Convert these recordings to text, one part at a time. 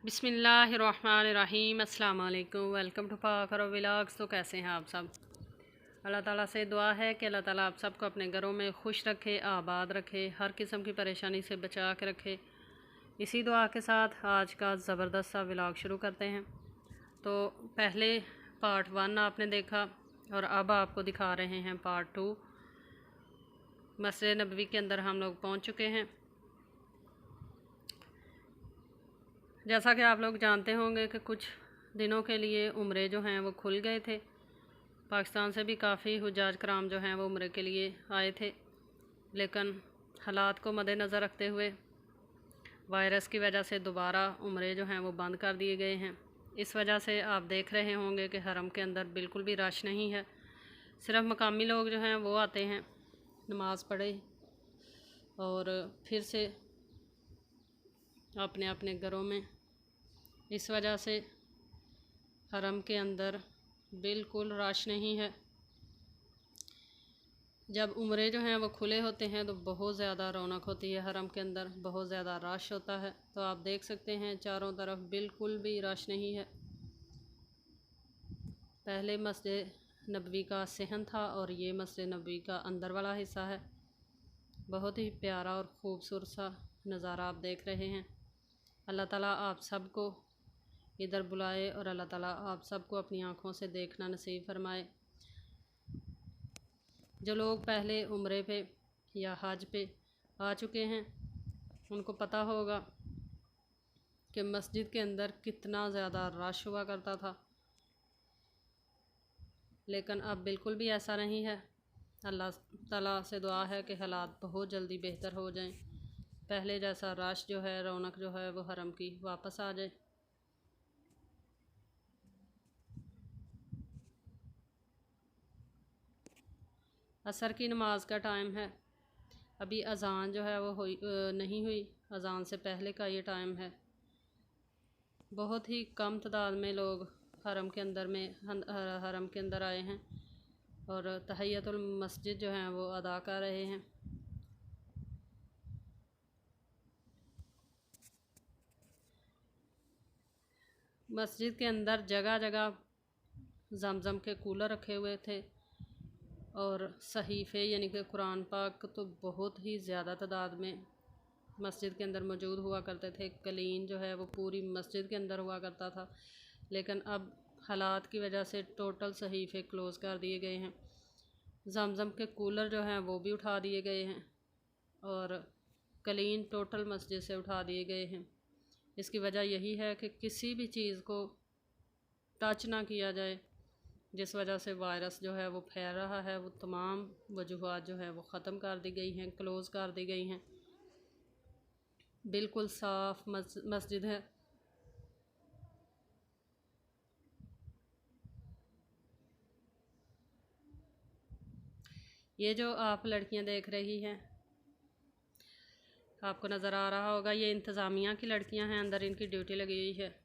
बिस्मिल्लाहिर्रहमानिर्रहीम अस्सलाम वालेकुम। वेलकम टू पाकर व्लॉग्स। तो कैसे हैं आप सब? अल्लाह ताला से दुआ है कि अल्लाह ताला आप सबको अपने घरों में खुश रखे, आबाद रखे, हर किस्म की परेशानी से बचा के रखे। इसी दुआ के साथ आज का ज़बरदस्त सा व्लॉग शुरू करते हैं। तो पहले पार्ट 1 आपने देखा और अब आपको दिखा रहे हैं पार्ट 2। मस्जिद नबवी के अंदर हम लोग पहुँच चुके हैं। जैसा कि आप लोग जानते होंगे कि कुछ दिनों के लिए उम्रे जो हैं वो खुल गए थे। पाकिस्तान से भी काफ़ी हुज्जाज कराम जो हैं वो उम्रे के लिए आए थे, लेकिन हालात को मद्देनज़र रखते हुए वायरस की वजह से दोबारा उम्रे जो हैं वो बंद कर दिए गए हैं। इस वजह से आप देख रहे होंगे कि हरम के अंदर बिल्कुल भी रश नहीं है। सिर्फ मकामी लोग जो हैं वो आते हैं, नमाज़ पढ़े और फिर से अपने अपने घरों में। इस वजह से हरम के अंदर बिल्कुल रश नहीं है। जब उम्रे जो हैं वो खुले होते हैं तो बहुत ज़्यादा रौनक होती है हरम के अंदर, बहुत ज़्यादा रश होता है। तो आप देख सकते हैं चारों तरफ बिल्कुल भी रश नहीं है। पहले मस्जिद नबवी का सहन था और ये मस्जिद नबवी का अंदर वाला हिस्सा है। बहुत ही प्यारा और ख़ूबसूरत सा नज़ारा आप देख रहे हैं। अल्लाह ताला आप सबको इधर बुलाए और अल्लाह ताला आप सबको अपनी आँखों से देखना नसीब फरमाए। जो लोग पहले उम्रे पे या हज पे आ चुके हैं उनको पता होगा कि मस्जिद के अंदर कितना ज़्यादा रश हुआ करता था, लेकिन अब बिल्कुल भी ऐसा नहीं है। अल्लाह ताला से दुआ है कि हालात बहुत जल्दी बेहतर हो जाएं, पहले जैसा रश जो है, रौनक जो है वो हरम की वापस आ जाए। असर की नमाज का टाइम है। अभी अज़ान जो है वो नहीं हुई। अज़ान से पहले का ये टाइम है। बहुत ही कम तादाद में लोग हरम के अंदर आए हैं और तहियतुल मस्जिद जो हैं वो अदा कर रहे हैं। मस्जिद के अंदर जगह जगह ज़मज़म के कूलर रखे हुए थे और सहीफ़े यानी कि कुरान पाक तो बहुत ही ज़्यादा तादाद में मस्जिद के अंदर मौजूद हुआ करते थे। कलीन जो है वो पूरी मस्जिद के अंदर हुआ करता था, लेकिन अब हालात की वजह से टोटल सहीफ़े क्लोज़ कर दिए गए हैं। ज़मज़म के कूलर जो हैं वो भी उठा दिए गए हैं और कलीन टोटल मस्जिद से उठा दिए गए हैं। इसकी वजह यही है कि किसी भी चीज़ को टच ना किया जाए, जिस वजह से वायरस जो है वो फैल रहा है। वो तमाम वजूहात जो है वो ख़त्म कर दी गई हैं, क्लोज़ कर दी गई हैं। बिल्कुल साफ़ मस्जिद है। ये जो आप लड़कियां देख रही हैं, आपको नज़र आ रहा होगा, ये इंतज़ामिया की लड़कियां हैं। अंदर इनकी ड्यूटी लगी हुई है।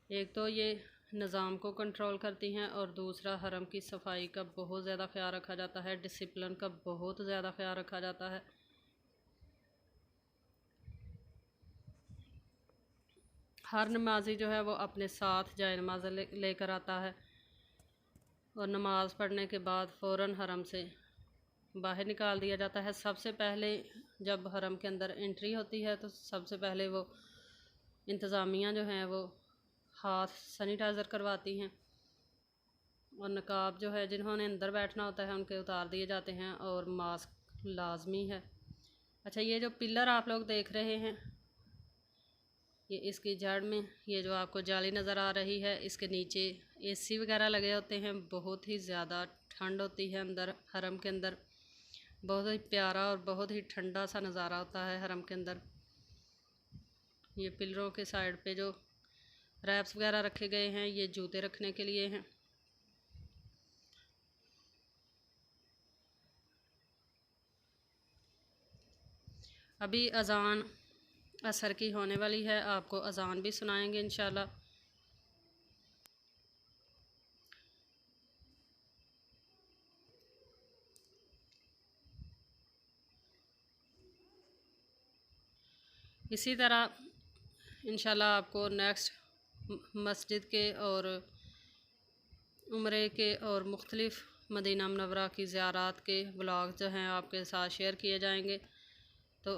एक तो ये निज़ाम को कंट्रोल करती हैं और दूसरा हरम की सफाई का बहुत ज़्यादा ख्याल रखा जाता है, डिसिप्लिन का बहुत ज़्यादा ख्याल रखा जाता है। हर नमाजी जो है वो अपने साथ जाए नमाज लेकर आता है और नमाज़ पढ़ने के बाद फ़ौरन हरम से बाहर निकाल दिया जाता है। सबसे पहले जब हरम के अंदर एंट्री होती है तो सबसे पहले वो इंतज़ामिया जो हैं वो हाथ सैनिटाइज़र करवाती हैं और नकाब जो है जिन्होंने अंदर बैठना होता है उनके उतार दिए जाते हैं और मास्क लाजमी है। अच्छा, ये जो पिलर आप लोग देख रहे हैं, ये इसकी जड़ में ये जो आपको जाली नज़र आ रही है, इसके नीचे एसी वगैरह लगे होते हैं। बहुत ही ज़्यादा ठंड होती है अंदर हरम के अंदर। बहुत ही प्यारा और बहुत ही ठंडा सा नज़ारा होता है हरम के अंदर। ये पिलरों के साइड पे जो रैप्स वगैरह रखे गए हैं, ये जूते रखने के लिए हैं। अभी अज़ान असर की होने वाली है, आपको अज़ान भी सुनाएंगे इंशाल्लाह। इसी तरह इंशाल्लाह आपको नेक्स्ट मस्जिद के और उम्रे के और मुख्तलिफ़ मदीना मुनव्वरा की ज़ियारात के व्लॉग जो हैं आपके साथ शेयर किए जाएंगे। तो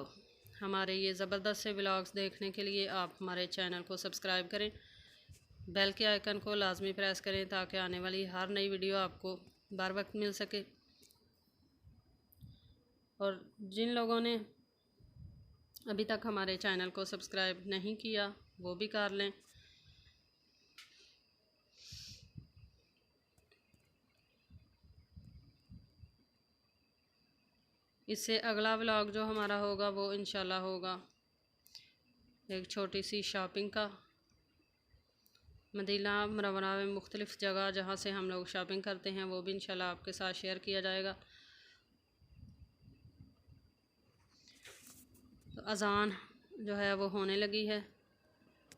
हमारे ये ज़बरदस्त से व्लॉग्स देखने के लिए आप हमारे चैनल को सब्सक्राइब करें, बेल के आइकन को लाजमी प्रेस करें ताकि आने वाली हर नई वीडियो आपको बर वक्त मिल सके। और जिन लोगों ने अभी तक हमारे चैनल को सब्सक्राइब नहीं किया वो भी कर लें। इससे अगला व्लॉग जो हमारा होगा वो इंशाल्लाह होगा एक छोटी सी शॉपिंग का। मदीना मुनव्वरा में मुख्तलिफ़ जगह जहाँ से हम लोग शॉपिंग करते हैं वो भी इंशाल्लाह आपके साथ शेयर किया जाएगा। तो अज़ान जो है वो होने लगी है।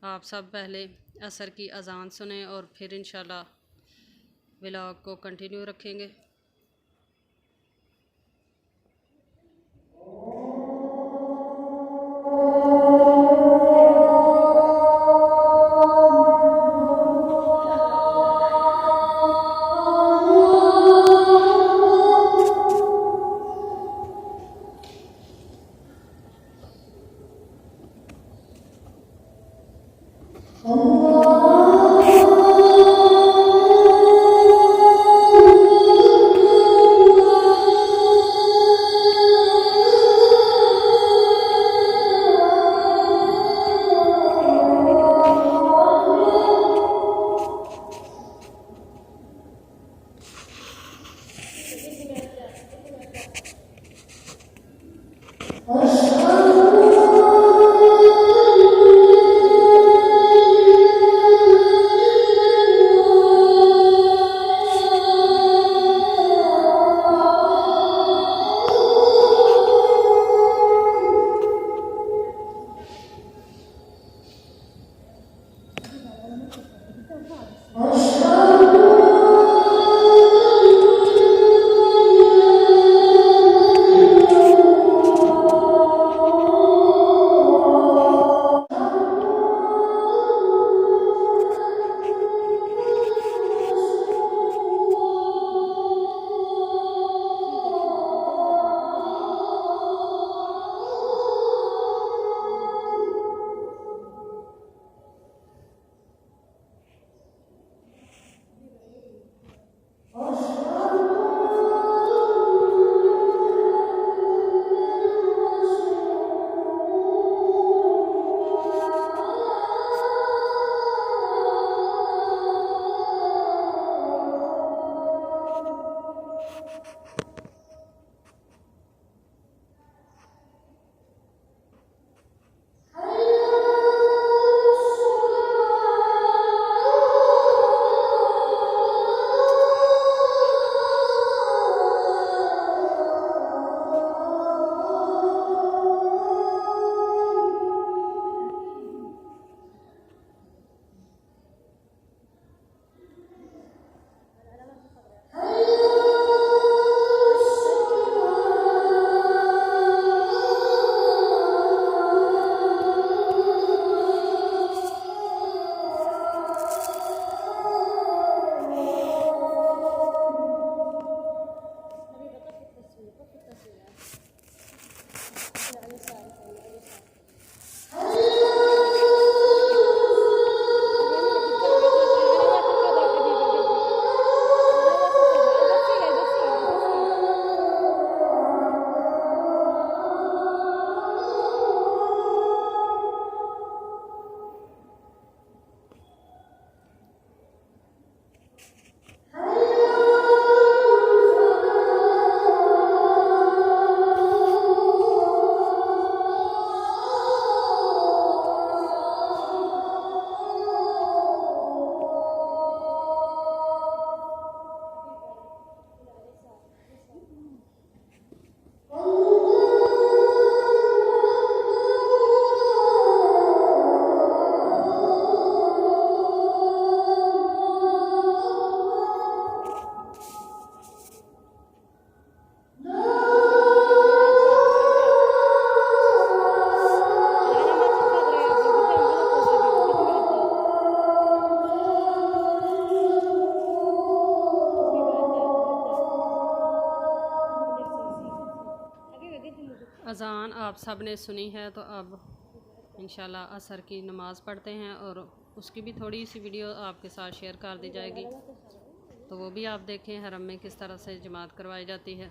आप सब पहले असर की अज़ान सुने और फिर इंशाल्लाह व्लॉग को कंटिन्यू रखेंगे। अज़ान आप सब ने सुनी है, तो अब इंशाल्लाह असर की नमाज़ पढ़ते हैं और उसकी भी थोड़ी सी वीडियो आपके साथ शेयर कर दी जाएगी, तो वो भी आप देखें हरम में किस तरह से जमात करवाई जाती है।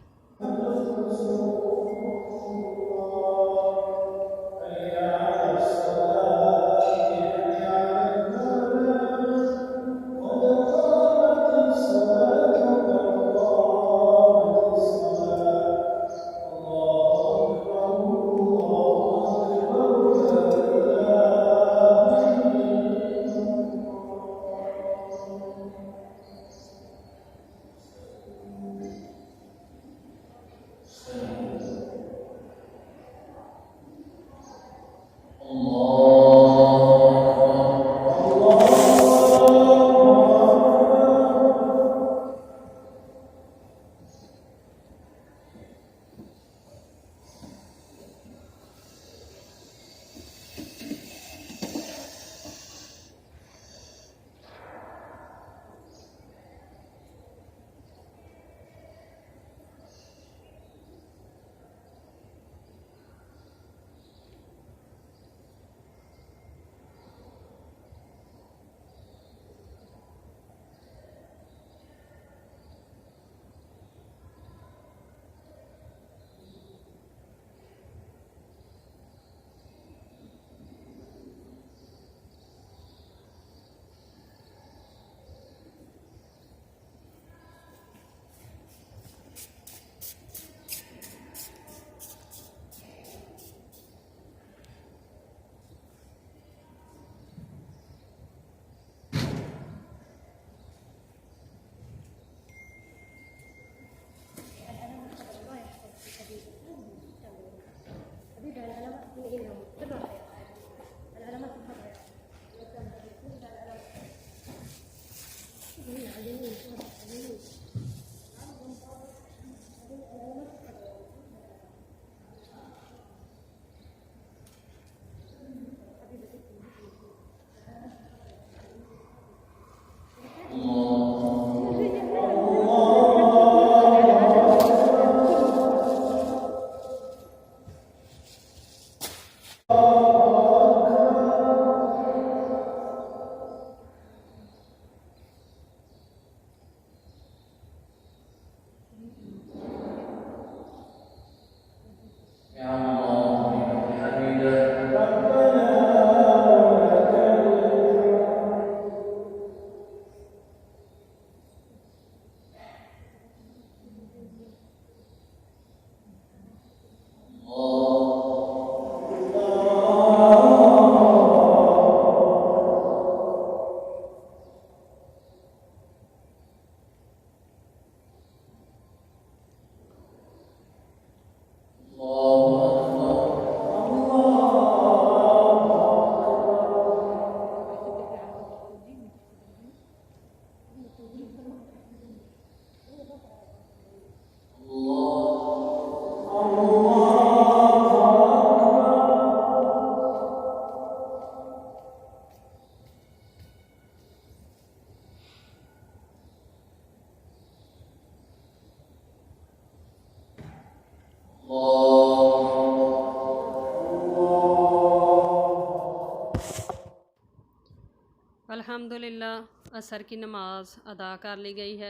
अल्हम्दुलिल्लाह असर की नमाज अदा कर ली गई है।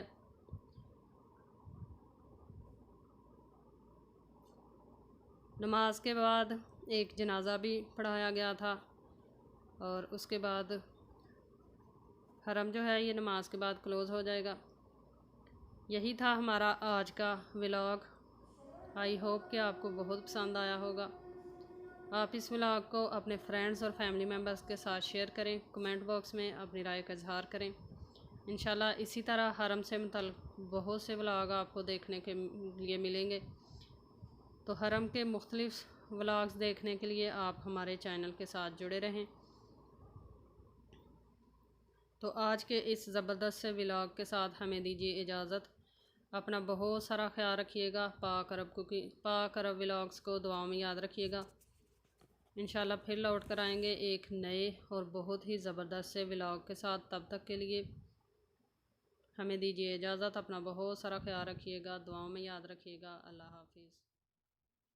नमाज के बाद एक जनाज़ा भी पढ़ाया गया था और उसके बाद हरम जो है ये नमाज के बाद क्लोज़ हो जाएगा। यही था हमारा आज का व्लॉग। आई होप कि आपको बहुत पसंद आया होगा। आप इस व्लॉग को अपने फ्रेंड्स और फैमिली मेम्बर्स के साथ शेयर करें, कमेंट बॉक्स में अपनी राय का इजहार करें। इंशाल्लाह इसी तरह हरम से मुतल्लिक़ बहुत से व्लॉग आपको देखने के लिए मिलेंगे। तो हरम के मुख्तलिफ़ व्लॉग्स देखने के लिए आप हमारे चैनल के साथ जुड़े रहें। तो आज के इस ज़बरदस्त से व्लॉग के साथ हमें दीजिए इजाज़त। अपना बहुत सारा ख्याल रखिएगा। पाक अरब व्लॉग्स को दुआओं में याद रखिएगा। इंशाल्लाह फिर लौट कर आएंगे एक नए और बहुत ही ज़बरदस्त से व्लॉग के साथ। तब तक के लिए हमें दीजिए इजाज़त। अपना बहुत सारा ख्याल रखिएगा, दुआओं में याद रखिएगा। अल्लाह हाफिज़।